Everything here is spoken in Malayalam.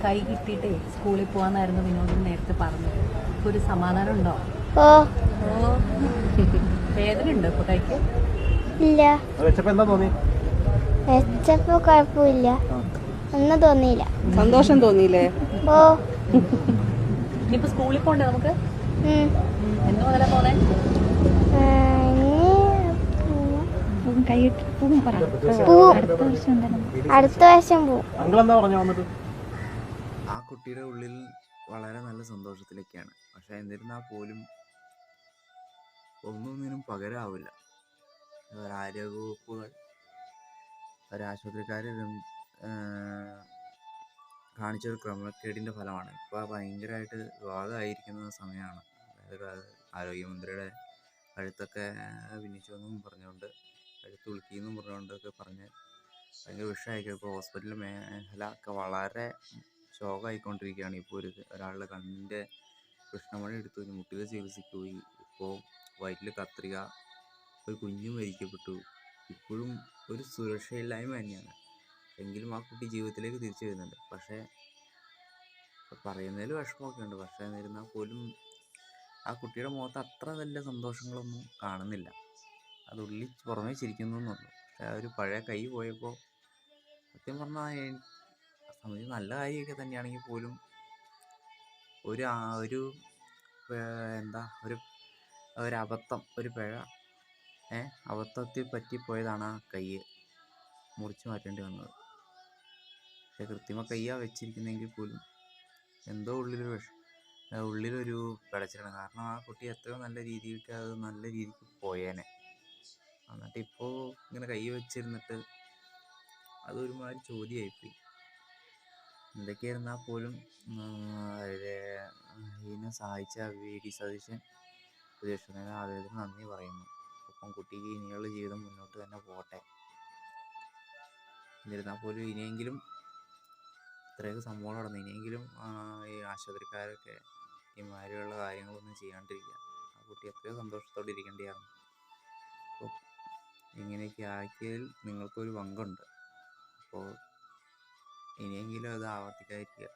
കൈ കിട്ടിയിട്ടേ സ്കൂളിൽ പോകാന്നായിരുന്നു വിനോദം നേരത്തെ പറഞ്ഞത്. ഇപ്പൊ ഒരു സമാധാനം ഉണ്ടോ? ഓ വേദന ഉണ്ടോ ഇപ്പൊ കൈക്ക്? ഇല്ല. എന്താ തോന്നി? വെച്ചപ്പോ കുഴപ്പമില്ല, ഒന്നും തോന്നിയില്ല. സന്തോഷം തോന്നിയില്ലേ? ഓ ഇനിയിപ്പോ സ്കൂളിൽ പോണ്ടേ നമുക്ക്? ഉം. എന്ന് മുതലാ പോണേ? അടുത്ത വർഷം പോവും. ആ കുട്ടിയുടെ ഉള്ളിൽ വളരെ നല്ല സന്തോഷത്തിലേക്കാണ്. പക്ഷെ എന്നിരുന്നാൽ പോലും ഒന്നൊന്നിനും പകരമാവില്ല. ആരോഗ്യവകുപ്പുകൾ, ഒരാശുപത്രിക്കാർ കാണിച്ചൊരു ക്രമക്കേടിൻ്റെ ഫലമാണ്. ഇപ്പോൾ ഭയങ്കരമായിട്ട് വിവാദമായിരിക്കുന്ന സമയമാണ്. അതായത് ആരോഗ്യമന്ത്രിയുടെ കഴുത്തൊക്കെ ഭിന്നിച്ചുവെന്നും പറഞ്ഞുകൊണ്ട്, കഴുത്ത് ഉളുക്കിയെന്നും പറഞ്ഞുകൊണ്ടൊക്കെ പറഞ്ഞ് ഭയങ്കര വിഷയമായിരിക്കും. ഇപ്പോൾ ഹോസ്പിറ്റൽ മേഖല ഒക്കെ വളരെ ശോകമായിക്കൊണ്ടിരിക്കുകയാണ്. ഇപ്പോൾ ഒരാളുടെ കണ്ണിൻ്റെ കൃഷ്ണമണി എടുത്തു, മുട്ടിൽ ചികിത്സയ്ക്ക് പോയി. ഇപ്പോൾ വയറ്റിൽ കത്രിക, ഒരു കുഞ്ഞും മരിക്കപ്പെട്ടു. ഇപ്പോഴും ഒരു സുരക്ഷയില്ലായ്മ തന്നെയാണ്. എങ്കിലും ആ കുട്ടി ജീവിതത്തിലേക്ക് തിരിച്ചു വരുന്നുണ്ട്. പക്ഷേ പറയുന്നതിൽ വിഷമമൊക്കെ ഉണ്ട്. പക്ഷേ എന്നിരുന്നാൽ പോലും ആ കുട്ടിയുടെ മുഖത്ത് അത്ര വലിയ സന്തോഷങ്ങളൊന്നും കാണുന്നില്ല. അത് ഉള്ളിൽ പുറമേ ചിരിക്കുന്നുള്ളൂ. പക്ഷെ ആ ഒരു പഴയ കൈ പോയപ്പോൾ സത്യം പറഞ്ഞാൽ സംഗതി നല്ല കാര്യമൊക്കെ തന്നെയാണെങ്കിൽ പോലും ഒരു എന്താ ഒരബദ്ധം, ഒരു പിഴ, അബദ്ധത്തിൽ പറ്റിപ്പോയതാണ് ആ കൈ മുറിച്ച് മാറ്റേണ്ടി വന്നത്. പക്ഷെ കൃത്രിമ കയ്യാണ് വെച്ചിരിക്കുന്നതെങ്കിൽ പോലും എന്തോ ഉള്ളിലൊരു പിടച്ചിലാണ്. കാരണം ആ കുട്ടി എത്രയോ നല്ല രീതിക്ക് അത് നല്ല രീതിക്ക് പോയേനെ. എന്നിട്ട് ഇപ്പോൾ ഇങ്ങനെ കൈ വെച്ചിരുന്നിട്ട് അതൊരുമാതിരി ചോദ്യമായിപ്പോയി. എന്തൊക്കെയായിരുന്നാൽ പോലും ഇതിനെ സഹായിച്ച VD സതീശൻ, പ്രതിപക്ഷത്തിന് അദ്ദേഹത്തിന് നന്ദി പറയുന്നു. ഒപ്പം കുട്ടിക്ക് ഇനിയുള്ള ജീവിതം മുന്നോട്ട് തന്നെ പോകട്ടെ. എന്നിരുന്നാൽ പോലും ഇനിയെങ്കിലും ഇത്രയൊക്കെ സംഭവം നടന്നു, ഇനിയെങ്കിലും ഈ ആശുപത്രിക്കാരൊക്കെ ഇമാതിരിയുള്ള കാര്യങ്ങളൊന്നും ചെയ്യാണ്ടിരിക്കുക. ആ കുട്ടി എത്രയോ സന്തോഷത്തോടെ ഇരിക്കേണ്ടിയാണ്. അപ്പോൾ ഇങ്ങനെയൊക്കെ ആക്കിയതിൽ നിങ്ങൾക്കൊരു പങ്കുണ്ട്. അപ്പോൾ ഇനിയെങ്കിലും അത് ആവർത്തിക്കാതിരിക്കുക.